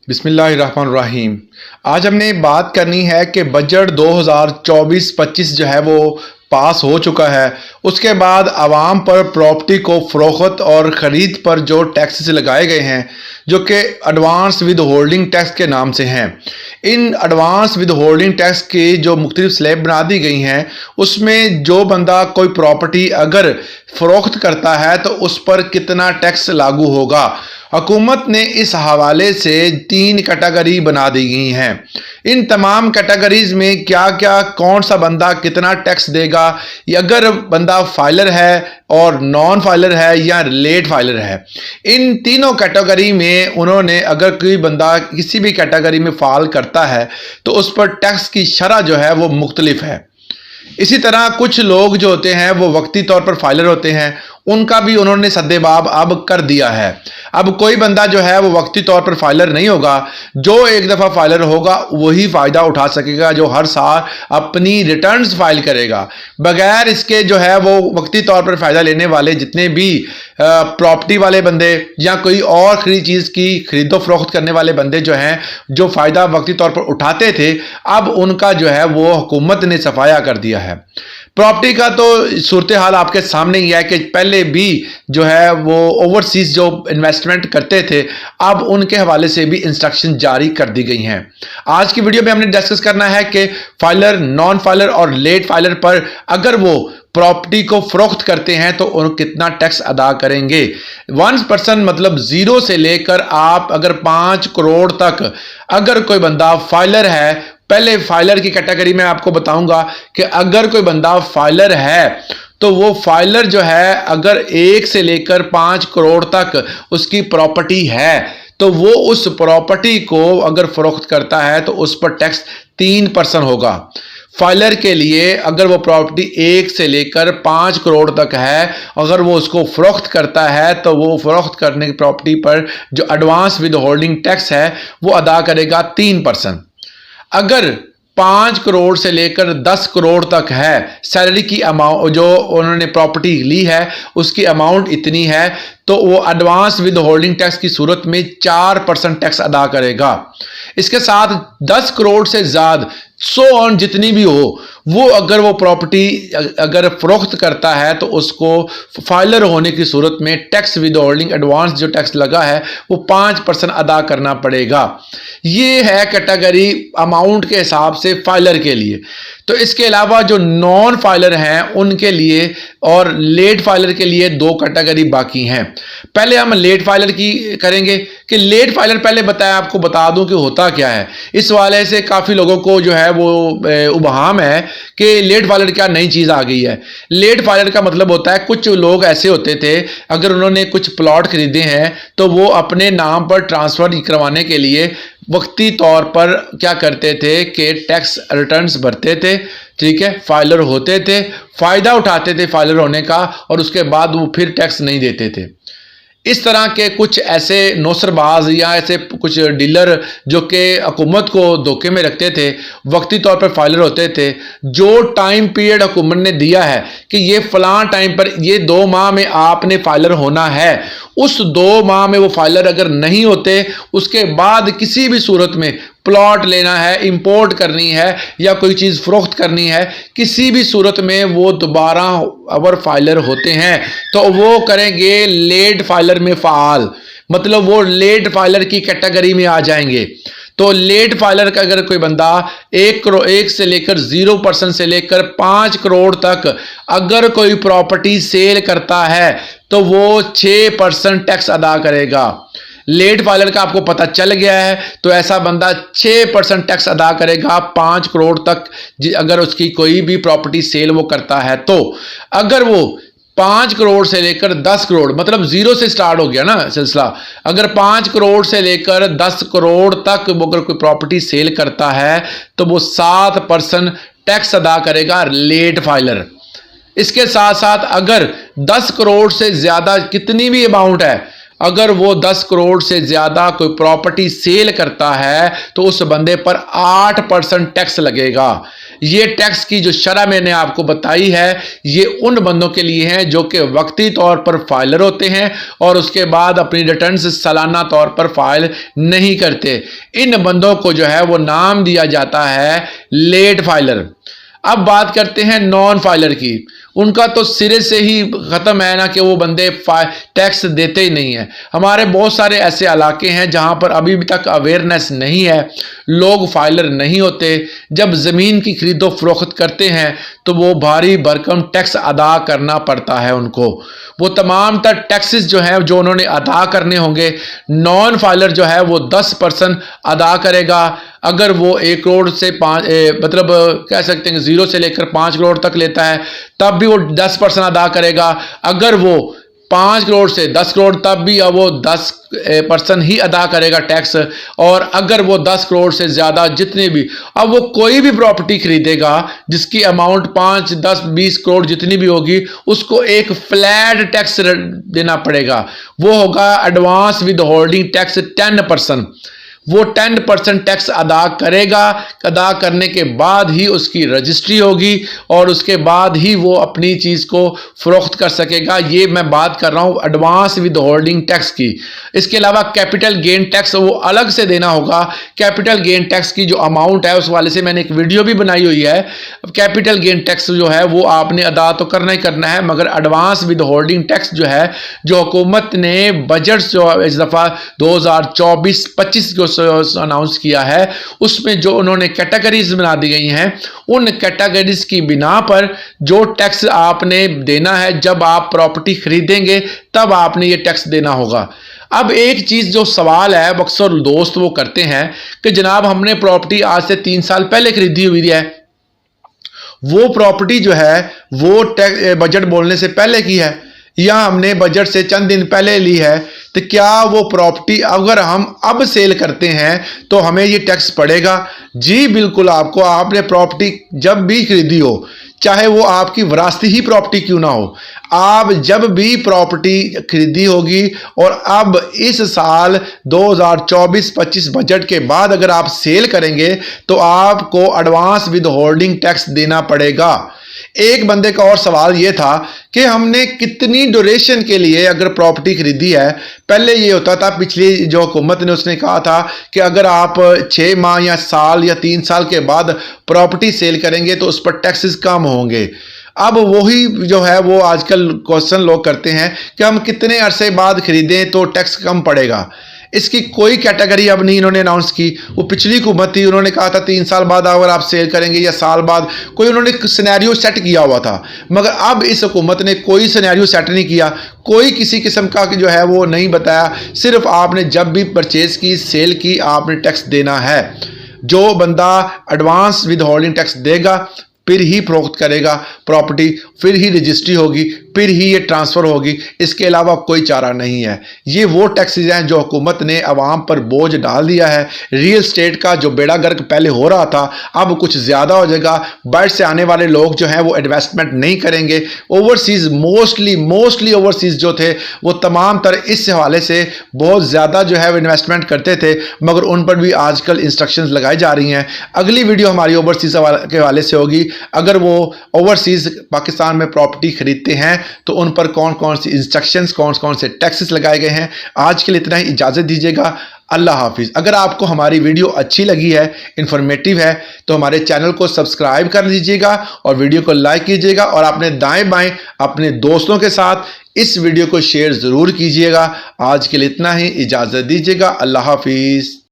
बिस्मिल्लाहिर्रहमानिर्रहीम। आज हमने बात करनी है कि बजट 2024-25 जो है वो पास हो चुका है। उसके बाद आवाम पर प्रॉपर्टी को फ़रोख्त और ख़रीद पर जो टैक्सेस लगाए गए हैं, जो कि एडवांस विद होल्डिंग टैक्स के नाम से हैं। In advance with holding tax की जो मुख्तलिफ स्लैब बना दी गई हैं, उसमें जो बंदा कोई प्रॉपर्टी अगर फ़रोख्त करता है तो उस पर कितना टैक्स लागू होगा। हुकूमत ने इस हवाले से 3 कैटेगरी बना दी गई हैं। इन तमाम कैटेगरीज में क्या क्या कौन सा बंदा कितना टैक्स देगा, या अगर बंदा फाइलर है और नॉन फाइलर है या लेट फाइलर है, इन तीनों कैटेगरी में उन्होंने अगर कोई बंदा किसी भी कैटेगरी में फाल करता है तो उस पर टैक्स की शरह जो है वो मुख्तलिफ है। इसी तरह कुछ लोग जो होते हैं वो वक्ती तौर पर फाइलर होते हैं, उनका भी उन्होंने सद्देबाब अब कर दिया है। अब कोई बंदा जो है वो वक्ती तौर पर फाइलर नहीं होगा, जो एक दफ़ा फाइलर होगा वही फ़ायदा उठा सकेगा जो हर साल अपनी रिटर्न्स फाइल करेगा। बगैर इसके जो है वो वक्ती तौर पर फ़ायदा लेने वाले जितने भी प्रॉपर्टी वाले बंदे या कोई और खरीद चीज़ की खरीदो फरोख्त करने वाले बंदे जो हैं, जो फ़ायदा वक्ती तौर पर उठाते थे, अब उनका जो है वो हुकूमत ने सफाया कर दिया है। प्रॉपर्टी का तो सूरत हाल आपके सामने ही है कि पहले भी जो है वो ओवरसीज जो इन्वेस्टमेंट करते थे, अब उनके हवाले से भी इंस्ट्रक्शन जारी कर दी गई हैं। आज की वीडियो में हमने डिस्कस करना है कि फाइलर, नॉन फाइलर और लेट फाइलर पर अगर वो प्रॉपर्टी को फरोख्त करते हैं तो उन कितना टैक्स अदा करेंगे। 1% मतलब 0 से लेकर आप अगर 5 करोड़ तक अगर कोई बंदा फाइलर है, पहले फाइलर की कैटेगरी में आपको बताऊंगा कि अगर कोई बंदा फाइलर है तो वो फाइलर जो है अगर 1 से लेकर 5 करोड़ तक उसकी प्रॉपर्टी है तो वो उस प्रॉपर्टी को अगर फरोख्त करता है तो उस पर टैक्स 3% होगा। फाइलर के लिए अगर वो प्रॉपर्टी 1 से लेकर 5 करोड़ तक है, अगर वो उसको फरोख्त करता है तो वो फरोख्त करने की प्रॉपर्टी पर जो एडवांस विद होल्डिंग टैक्स है वो अदा करेगा 3%। अगर 5 करोड़ से लेकर 10 करोड़ तक है, सैलरी की अमाउंट जो उन्होंने प्रॉपर्टी ली है उसकी अमाउंट इतनी है, तो वो एडवांस विद होल्डिंग टैक्स की सूरत में 4% टैक्स अदा करेगा। इसके साथ 10 करोड़ से ज़्यादा ऑन जितनी भी हो, वो अगर वो प्रॉपर्टी अगर फरोख्त करता है तो उसको फाइलर होने की सूरत में टैक्स विद होल्डिंग एडवांस जो टैक्स लगा है वो 5% अदा करना पड़ेगा। ये है कैटेगरी अमाउंट के हिसाब से फाइलर के लिए। तो इसके अलावा जो नॉन फाइलर हैं उनके लिए और लेट फाइलर के लिए 2 कैटेगरी बाकी हैं। पहले हम लेट फाइलर की करेंगे कि लेट फाइलर पहले आपको बता दूं कि होता क्या है। इस वाले से काफ़ी लोगों को जो है वो उबहाम है कि लेट फाइलर क्या नई चीज़ आ गई है। लेट फाइलर का मतलब होता है, कुछ लोग ऐसे होते थे अगर उन्होंने कुछ प्लॉट खरीदे हैं तो वो अपने नाम पर ट्रांसफ़र करवाने के लिए वक्ती तौर पर क्या करते थे कि टैक्स रिटर्न्स भरते थे, ठीक है, फाइलर होते थे, फ़ायदा उठाते थे फाइलर होने का और उसके बाद वो फिर टैक्स नहीं देते थे। इस तरह के कुछ ऐसे नौसरबाज या ऐसे कुछ डीलर जो कि हुकूमत को धोखे में रखते थे, वक्ती तौर पर फाइलर होते थे, जो टाइम पीरियड हुकूमत ने दिया है कि ये फ़लाँ टाइम पर ये 2 माह में आपने फाइलर होना है, उस 2 माह में वो फाइलर अगर नहीं होते, उसके बाद किसी भी सूरत में प्लॉट लेना है, इंपोर्ट करनी है या कोई चीज़ फरोख्त करनी है, किसी भी सूरत में वो दोबारा अगर फाइलर होते हैं तो वो करेंगे लेट फाइलर में फ़ाल, मतलब वो लेट फाइलर की कैटेगरी में आ जाएंगे। तो लेट फाइलर का अगर कोई बंदा 1 से लेकर 0% से लेकर 5 करोड़ तक अगर कोई प्रॉपर्टी सेल करता है तो वो 6% टैक्स अदा करेगा। लेट फाइलर का आपको पता चल गया है, तो ऐसा बंदा 6% टैक्स अदा करेगा 5 करोड़ तक अगर उसकी कोई भी प्रॉपर्टी सेल वो करता है। तो अगर वो 5 करोड़ से लेकर 10 करोड़, मतलब 0 से स्टार्ट हो गया ना सिलसिला, अगर 5 करोड़ से लेकर 10 करोड़ तक वो अगर कोई प्रॉपर्टी सेल करता है तो वो 7% टैक्स अदा करेगा लेट फाइलर। इसके साथ साथ अगर 10 करोड़ से ज़्यादा कितनी भी अमाउंट है, अगर वो 10 करोड़ से ज़्यादा कोई प्रॉपर्टी सेल करता है तो उस बंदे पर 8% टैक्स लगेगा। ये टैक्स की जो शरह मैंने आपको बताई है ये उन बंदों के लिए हैं जो कि वक्ती तौर पर फाइलर होते हैं और उसके बाद अपनी रिटर्न्स सालाना तौर पर फाइल नहीं करते। इन बंदों को जो है वो नाम दिया जाता है लेट फाइलर। अब बात करते हैं नॉन फाइलर की। उनका तो सिरे से ही ख़त्म है ना कि वो बंदे टैक्स देते ही नहीं है। हमारे बहुत सारे ऐसे इलाके हैं जहां पर अभी भी तक अवेयरनेस नहीं है, लोग फाइलर नहीं होते। जब ज़मीन की खरीदो फरोख्त करते हैं तो वो भारी भरकम टैक्स अदा करना पड़ता है उनको। वो तमाम तर टैक्सेस जो हैं जो उन्होंने अदा करने होंगे, नॉन फाइलर जो है वो 10% अदा करेगा। अगर वो 1 करोड़ से 5 मतलब कह सकते हैं 0 से लेकर 5 करोड़ तक लेता है तब भी वो 10% अदा करेगा। अगर वो 5 करोड़ से 10 करोड़ तब भी वो 10% ही अदा करेगा टैक्स। और अगर वो 10 करोड़ से ज़्यादा जितने भी, अब वो कोई भी प्रॉपर्टी खरीदेगा जिसकी अमाउंट 5, 10, 20 करोड़ जितनी भी होगी उसको एक फ्लैट टैक्स देना पड़ेगा। वो होगा एडवांस विद होल्डिंग टैक्स 10%। वो 10% टैक्स अदा करेगा। अदा करने के बाद ही उसकी रजिस्ट्री होगी और उसके बाद ही वो अपनी चीज़ को फ़रोख्त कर सकेगा। ये मैं बात कर रहा हूँ एडवांस विद होल्डिंग टैक्स की। इसके अलावा कैपिटल गेन टैक्स वो अलग से देना होगा। कैपिटल गेन टैक्स की जो अमाउंट है उस वाले से मैंने एक वीडियो भी बनाई हुई है। कैपिटल गेन टैक्स जो है वो आपने अदा तो करना ही करना है, मगर एडवांस विद होल्डिंग टैक्स जो है, जो हुकूमत ने बजट जो इस दफ़ा 2024-25 को अनाउंस किया है उसमें जो उन्होंने कैटेगरीज बना दी गई हैं, उन कैटेगरीज की बिना पर जो टैक्स आपने देना है जब आप प्रॉपर्टी खरीदेंगे तब आपने ये टैक्स देना होगा। अब एक चीज़ जो सवाल है अक्सर दोस्त वो करते हैं कि जनाब हमने प्रॉपर्टी आज से 3 साल पहले खरीदी हुई है, वो प्रॉपर्टी जो है वो बजट बोलने से पहले की है या हमने बजट से चंद दिन पहले ली है, तो क्या वो प्रॉपर्टी अगर हम अब सेल करते हैं तो हमें ये टैक्स पड़ेगा? जी बिल्कुल। आपने प्रॉपर्टी जब भी खरीदी हो, चाहे वो आपकी विरासती ही प्रॉपर्टी क्यों ना हो, आप जब भी प्रॉपर्टी खरीदी होगी और अब इस साल 2024-25 बजट के बाद अगर आप सेल करेंगे तो आपको एडवांस विद होल्डिंग टैक्स देना पड़ेगा। एक बंदे का और सवाल ये था कि हमने कितनी ड्यूरेशन के लिए अगर प्रॉपर्टी खरीदी है। पहले ये होता था, पिछली जो हुकूमत ने उसने कहा था कि अगर आप 6 माह या साल या 3 साल के बाद प्रॉपर्टी सेल करेंगे तो उस पर टैक्सेस कम होंगे। अब वही जो है वो आजकल क्वेश्चन लोग करते हैं कि हम कितने अरसे बाद खरीदें तो टैक्स कम पड़ेगा। इसकी कोई कैटेगरी अब नहीं इन्होंने अनाउंस की। वो पिछली हुकूमत थी, उन्होंने कहा था 3 साल बाद अगर आप सेल करेंगे या साल बाद, कोई उन्होंने सिनेरियो सेट किया हुआ था। मगर अब इस हुकूमत ने कोई सिनेरियो सेट नहीं किया, कोई किसी किस्म का जो है वो नहीं बताया। सिर्फ आपने जब भी परचेज की, सेल की, आपने टैक्स देना है। जो बंदा एडवांस विद होल्डिंग टैक्स देगा फिर ही फरोख्त करेगा प्रॉपर्टी, फिर ही रजिस्ट्री होगी, फिर ही ये ट्रांसफ़र होगी। इसके अलावा कोई चारा नहीं है। ये वो टैक्सेस हैं जो हुकूमत ने आवाम पर बोझ डाल दिया है। रियल स्टेट का जो बेड़ा गर्क पहले हो रहा था अब कुछ ज़्यादा हो जाएगा। बाहर से आने वाले लोग जो हैं वो इन्वेस्टमेंट नहीं करेंगे। ओवरसीज़ मोस्टली ओवरसीज़ जो थे वो तमाम तर इस हवाले से बहुत ज़्यादा जो है वो इन्वेस्टमेंट करते थे, मगर उन पर भी आजकल इंस्ट्रक्शंस लगाई जा रही हैं। अगली वीडियो हमारी ओवरसीज़ के हवाले से होगी। अगर वो ओवरसीज़ पाकिस्तान में प्रॉपर्टी खरीदते हैं तो उन पर कौन कौन सी इंस्ट्रक्शंस, कौन कौन से टैक्सेस लगाए गए हैं। आज के लिए इतना ही, इजाज़त दीजिएगा। अल्लाह हाफिज़। अगर आपको हमारी वीडियो अच्छी लगी है, इन्फॉर्मेटिव है, तो हमारे चैनल को सब्सक्राइब कर लीजिएगा और वीडियो को लाइक कीजिएगा और अपने दाएं बाएं अपने दोस्तों के साथ इस वीडियो को शेयर ज़रूर कीजिएगा। आज के लिए इतना ही, इजाज़त दीजिएगा। अल्लाह हाफिज़।